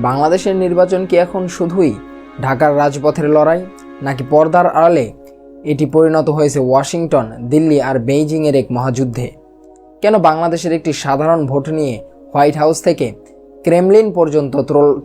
বাংলাদেশের নির্বাচন কি এখন শুধুই ঢাকার রাজপথের লড়াই, নাকি পর্দার আড়ালে এটি পরিণত হয়েছে ওয়াশিংটন, দিল্লি আর বেইজিংয়ের এক মহাযুদ্ধে? কেন বাংলাদেশের একটি সাধারণ ভোট নিয়ে হোয়াইট হাউস থেকে ক্রেমলিন পর্যন্ত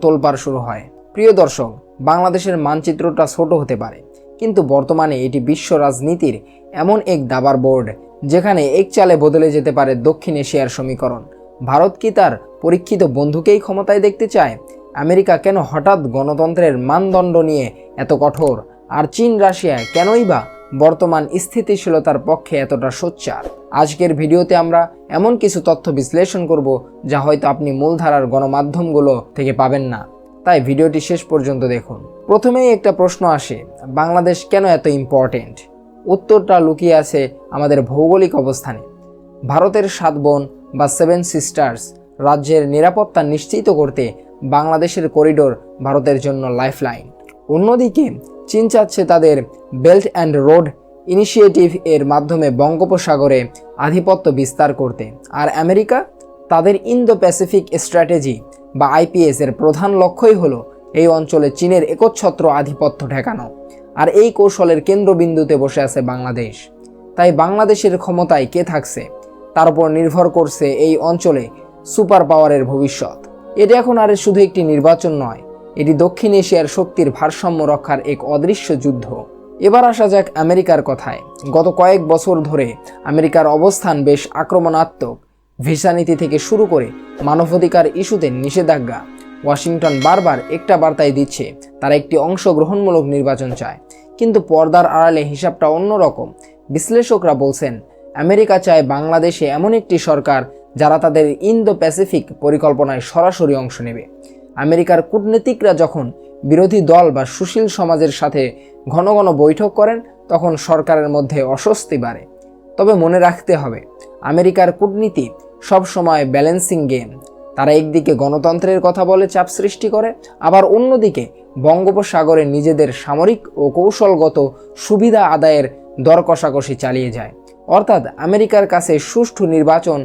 তোলপাড় শুরু হয়? প্রিয় দর্শক, বাংলাদেশের মানচিত্রটা ছোট হতে পারে, কিন্তু বর্তমানে এটি বিশ্ব রাজনীতির এমন এক দাবার বোর্ড যেখানে এক চালে বদলে যেতে পারে দক্ষিণ এশিয়ার সমীকরণ। ভারত কি তার পরীক্ষিত বন্ধুকেই ক্ষমতায় দেখতে চায়? আমেরিকা কেন হঠাৎ গণতন্ত্রের মানদণ্ড নিয়ে এত কঠোর? আর চীন রাশিয়া কেনই বা বর্তমান স্থিতিশীলতার পক্ষে এতটা সোচ্চার? আজকের ভিডিওতে আমরা এমন কিছু তথ্য বিশ্লেষণ করব যা হয়তো আপনি মূলধারার গণমাধ্যমগুলো থেকে পাবেন না, তাই ভিডিওটি শেষ পর্যন্ত দেখুন। প্রথমেই একটা প্রশ্ন আসে, বাংলাদেশ কেন এত ইম্পর্টেন্ট? উত্তরটা লুকিয়ে আছে আমাদের ভৌগোলিক অবস্থানে। ভারতের 7 বোন বা 7 সিস্টার্স রাজ্যের নিরাপত্তা নিশ্চিত করতে বাংলাদেশের করিডোর ভারতের জন্য লাইফলাইন। অন্যদিকে চীন চাচ্ছে তাদের বেল্ট অ্যান্ড রোড ইনিশিয়েটিভ এর মাধ্যমে বঙ্গোপসাগরে আধিপত্য বিস্তার করতে, আর আমেরিকা তাদের ইন্দো প্যাসিফিক স্ট্র্যাটেজি বা আইপিএস এর প্রধান লক্ষ্যই হলো এই অঞ্চলে চীনের একচ্ছত্র আধিপত্য ঠেকানো। আর এই কৌশলের কেন্দ্রবিন্দুতে বসে আছে বাংলাদেশ। তাই বাংলাদেশের ক্ষমতায় কে থাকছে তার উপর নির্ভর করছে এই অঞ্চলে সুপার পাওয়ারের ভবিষ্যৎ। এটা এখন আর শুধু একটি নির্বাচন নয়, এটি দক্ষিণ এশিয়ার শক্তির ভারসাম্য রক্ষার এক অদৃশ্য যুদ্ধ। এবার আসা যাক আমেরিকার কথায়। গত কয়েক বছর ধরে আমেরিকার অবস্থান বেশ আক্রমণাত্মক। ভিসা নীতি থেকে শুরু করে মানবাধিকার ইস্যুতে নিষেধাজ্ঞা। ওয়াশিংটন বারবার একটা বার্তাই দিচ্ছে, তারা একটি অংশগ্রহণমূলক নির্বাচন চায়, কিন্তু পর্দার আড়ালে হিসাবটা অন্যরকম। বিশ্লেষকরা বলছেন, আমেরিকা চায় বাংলাদেশে এমন একটি সরকার যারা তাদের ইন্দো প্যাসিফিক পরিকল্পনায় সরাসরি অংশ নেবে। আমেরিকার কূটনীতিকরা যখন বিরোধী দল বা সুশীল সমাজের সাথে ঘন ঘন বৈঠক করেন, তখন সরকারের মধ্যে অস্বস্তি বাড়ে। তবে মনে রাখতে হবে, আমেরিকার কূটনীতি সবসময় ব্যালেন্সিং গেম। তারা একদিকে গণতন্ত্রের কথা বলে চাপ সৃষ্টি করে, আবার অন্যদিকে বঙ্গোপসাগরে নিজেদের সামরিক ও কৌশলগত সুবিধা আদায়ের দর কষাকষি চালিয়ে যায়। অর্থাৎ আমেরিকার কাছে সুষ্ঠু নির্বাচন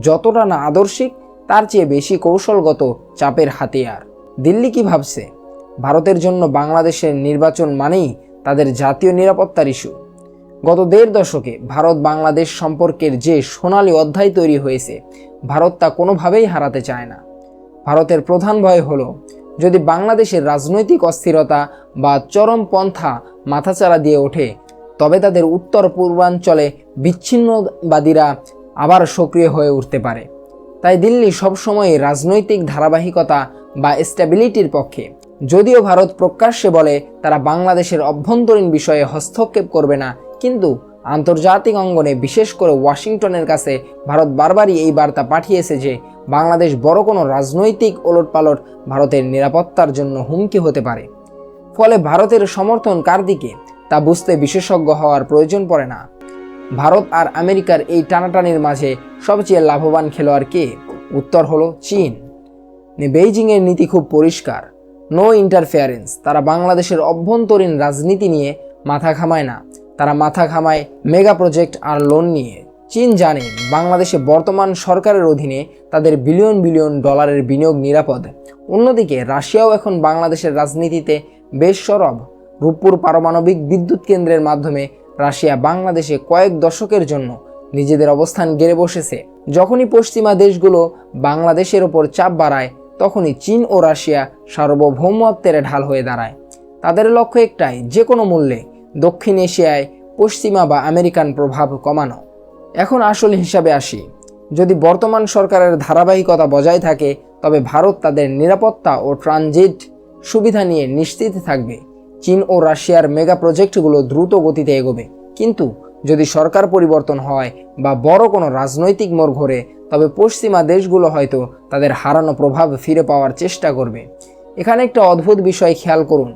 যতটা না আদর্শিক, তার চেয়ে বেশি কৌশলগত চাপের হাতিয়ার। দিল্লি কি ভাবছে? ভারতের জন্য বাংলাদেশের নির্বাচন মানেই তাদের জাতীয় নিরাপত্তার ইস্যু। গত 1.5 দশকে ভারত বাংলাদেশ সম্পর্কের যে সোনালী অধ্যায় তৈরি হয়েছে, ভারত তা কোনোভাবেই হারাতে চায় না। ভারতের প্রধান ভয় হলো, যদি বাংলাদেশের রাজনৈতিক অস্থিরতা বা চরমপন্থা মাথাচাড়া দিয়ে ওঠে, তবে তাদের উত্তর পূর্বাঞ্চলে বিচ্ছিন্নবাদীরা আবার সক্রিয় হয়ে উঠতে পারে। তাই দিল্লি সবসময় রাজনৈতিক ধারাবাহিকতা বা স্ট্যাবিলিটির পক্ষে। যদিও ভারত প্রকাশ্যে বলে তারা বাংলাদেশের অভ্যন্তরীণ বিষয়ে হস্তক্ষেপ করবে না, কিন্তু আন্তর্জাতিক অঙ্গনে, বিশেষ করে ওয়াশিংটনের কাছে ভারত বারবারই এই বার্তা পাঠিয়েছে যে বাংলাদেশ বড় কোনো রাজনৈতিক ওলটপালট ভারতের নিরাপত্তার জন্য হুমকি হতে পারে। ফলে ভারতের সমর্থন কার দিকে তা বুঝতে বিশেষজ্ঞ হওয়ার প্রয়োজন পড়ে না। ভারত আর আমেরিকার এই টানাটানির মাঝে সবচেয়ে লাভবান খেলোয়াড় কে? উত্তর হলো চীন। বেইজিংয়ের নীতি খুব পরিষ্কার, নো ইন্টারফেয়ারেন্স। তারা বাংলাদেশের অভ্যন্তরীণ রাজনীতি নিয়ে মাথা ঘামায় না, তারা মাথা ঘামায় মেগা প্রজেক্ট আর লোন নিয়ে। চীন জানে বাংলাদেশে বর্তমান সরকারের অধীনে তাদের বিলিয়ন বিলিয়ন ডলারের বিনিয়োগ নিরাপদ। অন্যদিকে রাশিয়াও এখন বাংলাদেশের রাজনীতিতে বেশ সরব। রূপপুর পারমাণবিক বিদ্যুৎ কেন্দ্রের মাধ্যমে রাশিয়া বাংলাদেশে কয়েক দশকের জন্য নিজেদের অবস্থান গেড়ে বসেছে। যখনই পশ্চিমা দেশগুলো বাংলাদেশের ওপর চাপ বাড়ায়, তখনই চীন ও রাশিয়া সার্বভৌমত্বের ঢাল হয়ে দাঁড়ায়। তাদের লক্ষ্য একটাই, যে কোনো মূল্যে দক্ষিণ এশিয়ায় পশ্চিমা বা আমেরিকান প্রভাব কমানো। এখন আসল হিসাবে আসি, যদি বর্তমান সরকারের ধারাবাহিকতা বজায় থাকে, তবে ভারত তাদের নিরাপত্তা ও ট্রানজিট সুবিধা নিয়ে নিশ্চিত থাকবে। চীন ও রাশিয়ার মেগা প্রজেক্টগুলো দ্রুত গতিতে এগোবে। কিন্তু যদি সরকার পরিবর্তন হয় বা বড় কোনো রাজনৈতিক মোড় ঘোরে, তবে পশ্চিমা দেশগুলো হয়তো তাদের হারানো প্রভাব ফিরে পাওয়ার চেষ্টা করবে। এখানে একটা অদ্ভুত বিষয় খেয়াল করুন,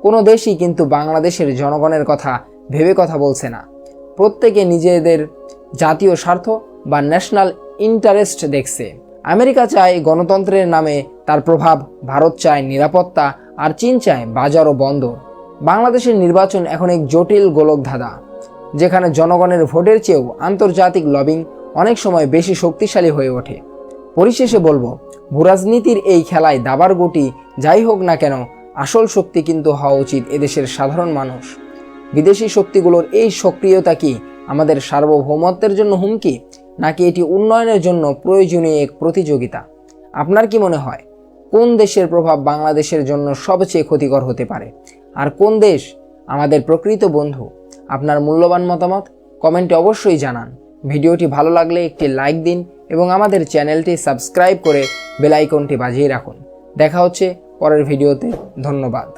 কোনো দেশই কিন্তু বাংলাদেশের জনগণের কথা ভেবে কথা বলছে না। প্রত্যেকে নিজেদের জাতীয় স্বার্থ বা ন্যাশনাল ইন্টারেস্ট দেখছে। আমেরিকা চায় গণতন্ত্রের নামে তার প্রভাব, ভারত চায় নিরাপত্তা, আর চীন চায় বাজার ও বন্দর। বাংলাদেশের নির্বাচন এখন এক জটিল গোলকধাঁধা, যেখানে জনগণের ভোটের চেয়েও আন্তর্জাতিক লবিং অনেক সময় বেশি শক্তিশালী হয়ে ওঠে। পরিশেষে বলবো, ভূরাজনীতির এই খেলায় দাবার গুটি যাই হোক না কেন, আসল শক্তি কিন্তু হওয়া উচিত এদেশের সাধারণ মানুষ। বিদেশি শক্তিগুলোর এই সক্রিয়তা কি আমাদের সার্বভৌমত্বের জন্য হুমকি, নাকি এটি উন্নয়নের জন্য প্রয়োজনীয় এক প্রতিযোগিতা? আপনার কি মনে হয়, কোন দেশের প্রভাব বাংলাদেশের জন্য সবচেয়ে ক্ষতিকর হতে পারে, আর কোন দেশ আমাদের প্রকৃত বন্ধু? আপনার মূল্যবান মতামত কমেন্টে অবশ্যই জানান। ভিডিওটি ভালো লাগলে একটি লাইক দিন এবং আমাদের চ্যানেলটি সাবস্ক্রাইব করে বেল আইকনটি বাজিয়ে রাখুন। দেখা হচ্ছে পরের ভিডিওতে। ধন্যবাদ।